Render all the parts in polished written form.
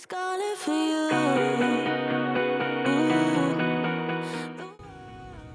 just calling for you.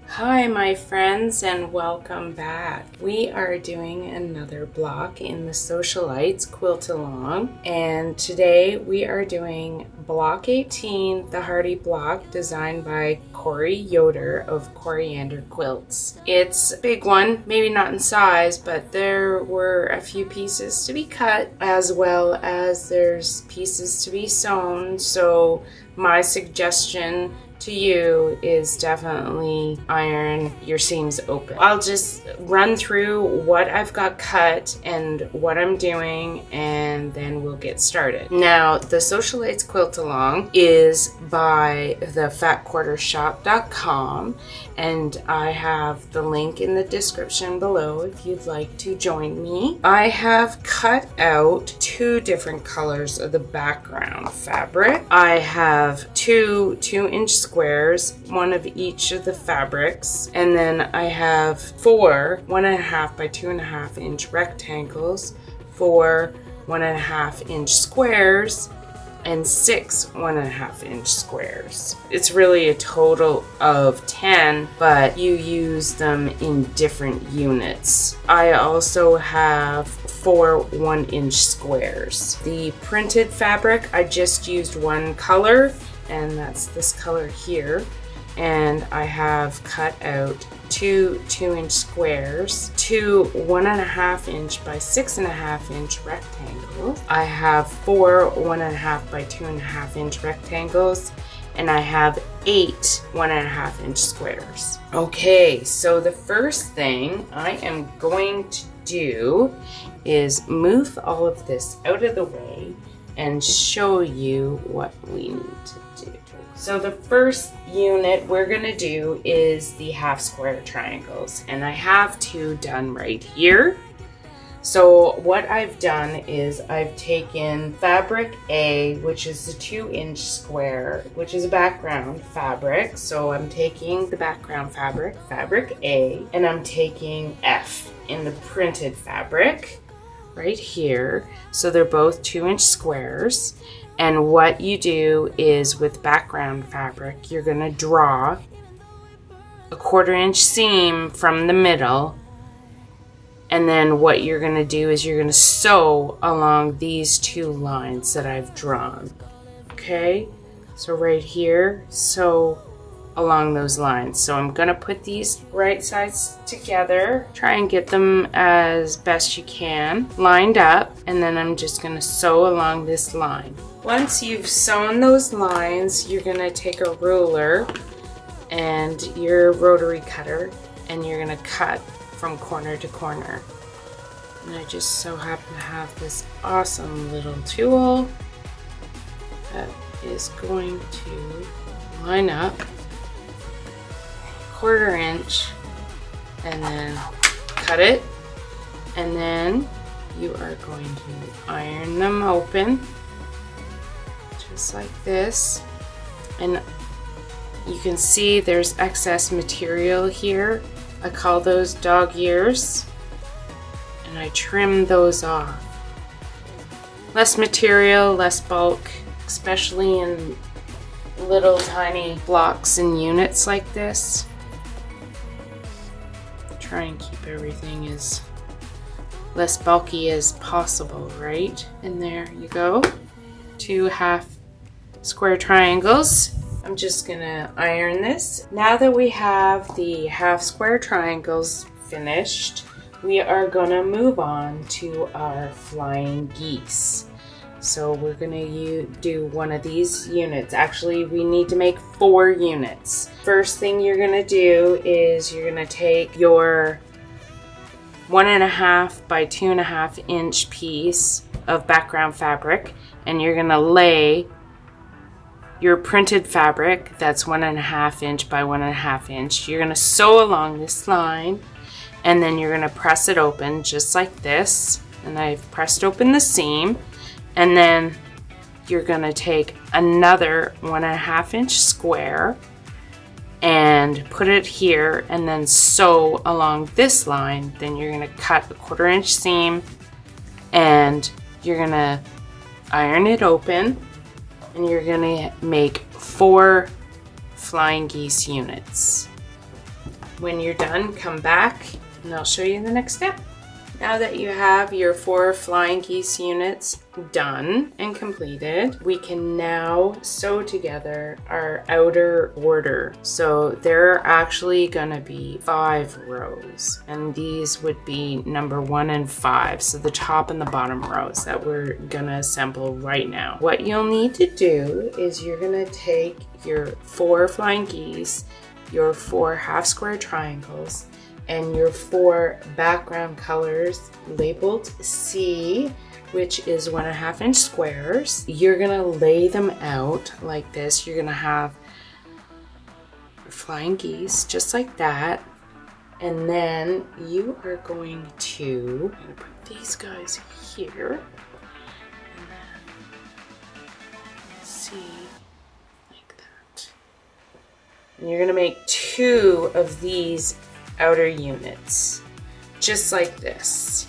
Hi my friends, and welcome back. We are doing another block in the Sewcialites Quilt Along, and today we are doing block 18, the Hearty block, designed by Corey Yoder of Coriander Quilts. It's a big one, maybe not in size, but there were a few pieces to be cut, as well as there's pieces to be sewn, so my suggestion to you is definitely iron your seams open. I'll just run through what I've got cut and what I'm doing, and then we'll get started. Now, the Sewcialites Quilt Along is by the fatquartershop.com, and I have the link in the description below if you'd like to join me. I have cut out two different colors of the background fabric. I have two 2-inch squares, one of each of the fabrics, and then I have 4 1.5 by 2.5 inch rectangles, 4 1.5 inch squares, and 6 1.5 inch squares. It's really a total of 10, but you use them in different units. I also have 4 1-inch squares. The printed fabric, I just used one color, and that's this color here, and I have cut out 2 2-inch squares, 2 1.5 inch by 6.5 inch rectangles. I have 4 1.5 by 2.5 inch rectangles, and I have 8 1.5 inch squares. Okay, so the first thing I am going to do is move all of this out of the way and show you what we need to do. So the first unit we're going to do is the half square triangles, and I have 2 done right here. So what I've done is I've taken fabric A, which is the 2-inch square, which is a background fabric. So I'm taking the background fabric, fabric A, and I'm taking F in the printed fabric right here. So they're both 2-inch squares. And what you do is with background fabric, you're going to draw a 1/4 inch seam from the middle. And then what you're going to do is you're going to sew along these 2 lines that I've drawn. Okay, so right here, sew along those lines. So I'm going to put these right sides together, try and get them as best you can lined up, and then I'm just going to sew along this line. Once you've sewn those lines, you're going to take a ruler and your rotary cutter, and you're going to cut from corner to corner. And I just so happen to have this awesome little tool that is going to line up 1/4 inch and then cut it, and then you are going to iron them open just like this. And you can see there's excess material here. I call those dog ears, and I trim those off. Less material, less bulk, especially in little tiny blocks and units like this. Try and keep everything as less bulky as possible, right? And there you go. 2 half square triangles. I'm just gonna iron this. Now that we have the half square triangles finished, we are gonna move on to our flying geese. So we're gonna do one of these units. Actually, we need to make 4 units. First thing you're gonna do is you're gonna take your 1.5 by 2.5 inch piece of background fabric, and you're gonna lay your printed fabric that's 1.5 inch by 1.5 inch. You're gonna sew along this line, and then you're gonna press it open just like this. And I've pressed open the seam, and then you're gonna take another 1.5 inch square and put it here, and then sew along this line. Then you're gonna cut a 1/4 inch seam, and you're gonna iron it open, and you're gonna make 4 flying geese units. When you're done, come back and I'll show you the next step. Now that you have your 4 flying geese units done and completed, we can now sew together our outer border. So there are actually gonna be 5 rows, and these would be number 1 and 5. So the top and the bottom rows that we're gonna assemble right now. What you'll need to do is you're gonna take your 4 flying geese, your 4 half square triangles, and your 4 background colors labeled C, which is 1.5 inch squares. You're gonna lay them out like this. You're gonna have your flying geese just like that. And then you are going to, I'm gonna put these guys here. And then C like that. And you're gonna make 2 of these outer units just like this.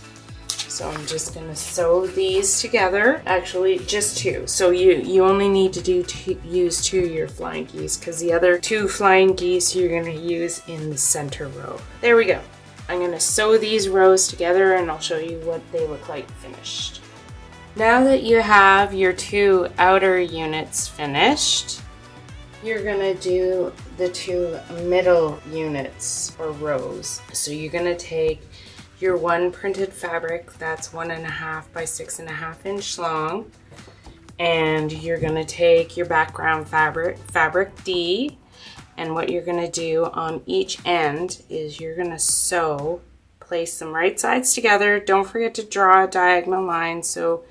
So I'm just gonna sew these together. Actually, just 2. So you only need to use 2 of your flying geese, because the other 2 flying geese you're gonna use in the center row. There we go. I'm gonna sew these rows together and I'll show you what they look like finished. Now that you have your 2 outer units finished, you're gonna do the 2 middle units or rows. So you're gonna take your 1 printed fabric that's 1.5 by 6.5 inch long, and you're gonna take your background fabric D, and what you're gonna do on each end is you're gonna sew, place them right sides together. Don't forget to draw a diagonal line so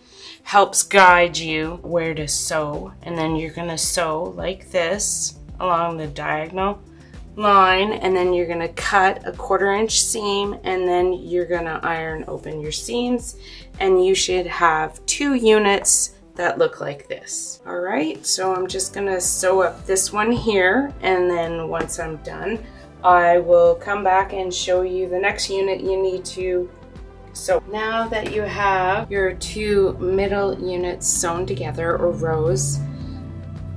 helps guide you where to sew. And then you're gonna sew like this along the diagonal line, and then you're gonna cut a 1/4 inch seam, and then you're gonna iron open your seams, and you should have 2 units that look like this. All right, so I'm just gonna sew up this one here, and then once I'm done, I will come back and show you the next unit you need to. So now that you have your 2 middle units sewn together, or rows,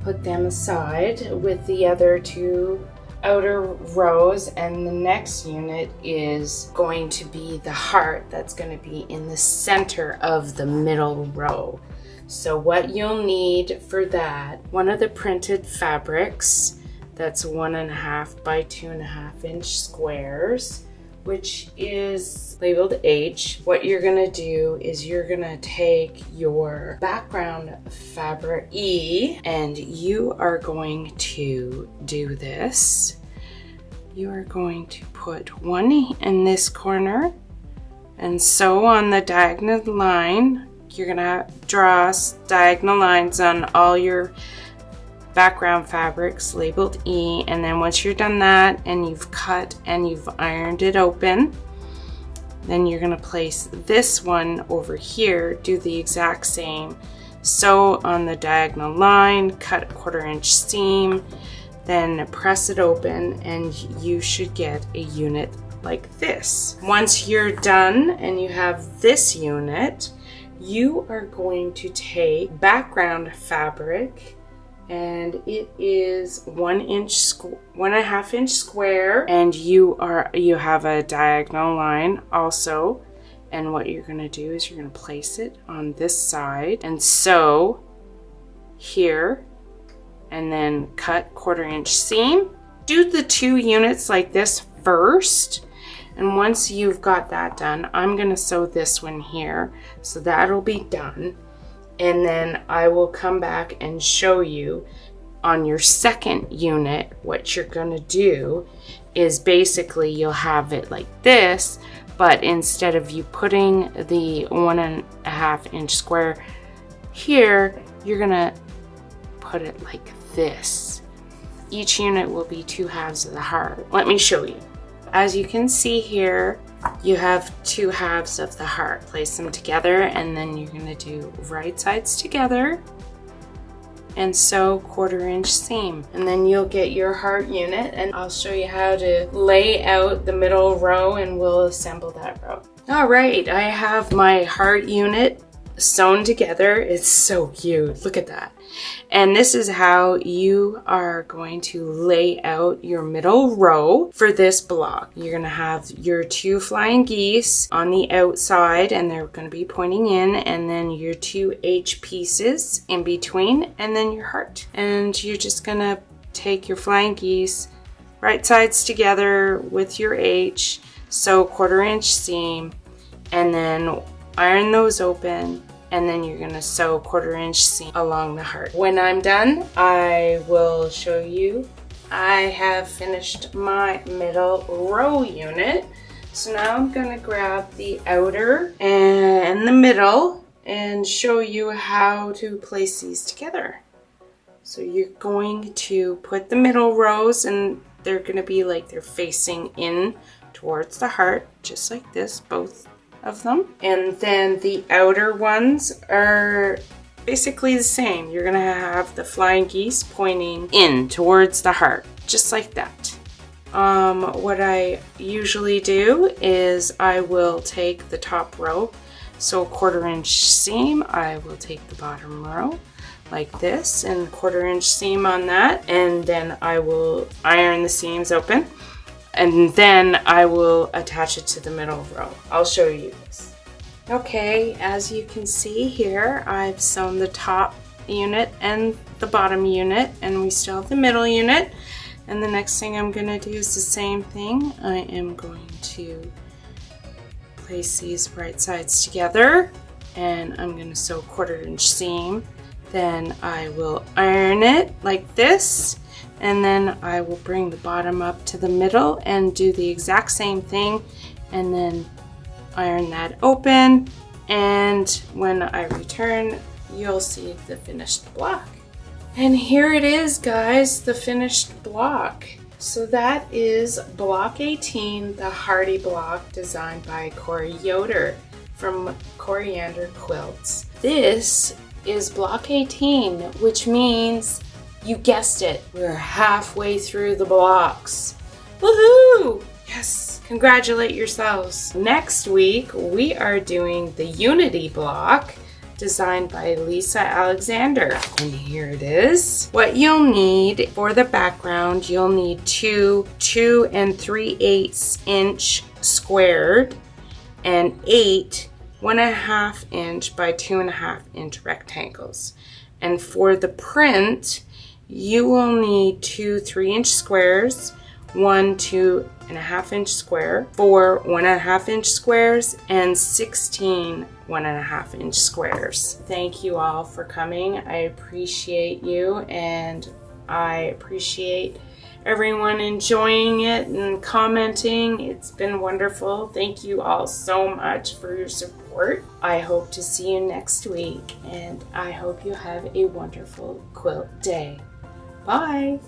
put them aside with the other 2 outer rows, and the next unit is going to be the heart that's going to be in the center of the middle row. So what you'll need for that, one of the printed fabrics that's 1.5 by 2.5 inch squares, which is labeled H. What you're gonna do is you're gonna take your background fabric E, and you are going to do this. You are going to put 1 in this corner and sew on the diagonal line. You're gonna draw diagonal lines on all your background fabrics labeled E, and then once you're done that and you've cut and you've ironed it open, then you're going to place this one over here, do the exact same, sew on the diagonal line, cut a 1/4 inch seam, then press it open, and you should get a unit like this. Once you're done and you have this unit, you are going to take background fabric, and it is 1.5 inch square, and you have a diagonal line also. And what you're going to do is you're going to place it on this side and sew here, and then cut 1/4 inch seam. Do the 2 units like this first, and once you've got that done, I'm going to sew this one here, so that'll be done. And then I will come back and show you on your second unit. What you're going to do is basically you'll have it like this, but instead of you putting the 1.5 inch square here, you're going to put it like this. Each unit will be 2 halves of the heart. Let me show you. As you can see here, you have 2 halves of the heart. Place them together, and then you're going to do right sides together and sew 1/4 inch seam, and then you'll get your heart unit, and I'll show you how to lay out the middle row, and we'll assemble that row. All right, I have my heart unit sewn together. It's so cute. Look at that. And this is how you are going to lay out your middle row for this block. You're going to have your 2 flying geese on the outside, and they're going to be pointing in, and then your 2 H pieces in between, and then your heart. And you're just going to take your flying geese, right sides together with your H, sew 1/4 inch seam, and then iron those open, and then you're going to sew 1/4 inch seam along the heart. When I'm done, I will show you. I have finished my middle row unit. So now I'm going to grab the outer and the middle and show you how to place these together. So you're going to put the middle rows, and they're going to be like they're facing in towards the heart, just like this, both of them. And then the outer ones are basically the same. You're going to have the flying geese pointing in towards the heart, just like that. What I usually do is I will take the top row, so 1/4 inch seam. I will take the bottom row like this and 1/4 inch seam on that, and then I will iron the seams open, and then I will attach it to the middle row. I'll show you this. Okay, as you can see here, I've sewn the top unit and the bottom unit, and we still have the middle unit. And the next thing I'm going to do is the same thing. I am going to place these right sides together, and I'm going to sew 1/4 inch seam. Then I will iron it like this, and then I will bring the bottom up to the middle and do the exact same thing, and then iron that open, and when I return, you'll see the finished block. And here it is, guys, the finished block. So that is block 18, the Hearty block, designed by Corey Yoder from Coriander Quilts. This is block 18, which means, you guessed it, we're halfway through the blocks. Woohoo! Yes, congratulate yourselves. Next week, we are doing the Unity block, designed by Lisa Alexander. And here it is. What you'll need for the background, you'll need 2 2 3/8 inch squared and 8 1/2 inch by 2.5 inch rectangles. And for the print, you will need 2 3-inch squares, 1 2.5 inch square, 4 1.5 inch squares, and 16 1.5 inch squares. Thank you all for coming. I appreciate you, and I appreciate everyone enjoying it and commenting. It's been wonderful. Thank you all so much for your support. I hope to see you next week, and I hope you have a wonderful quilt day. Bye.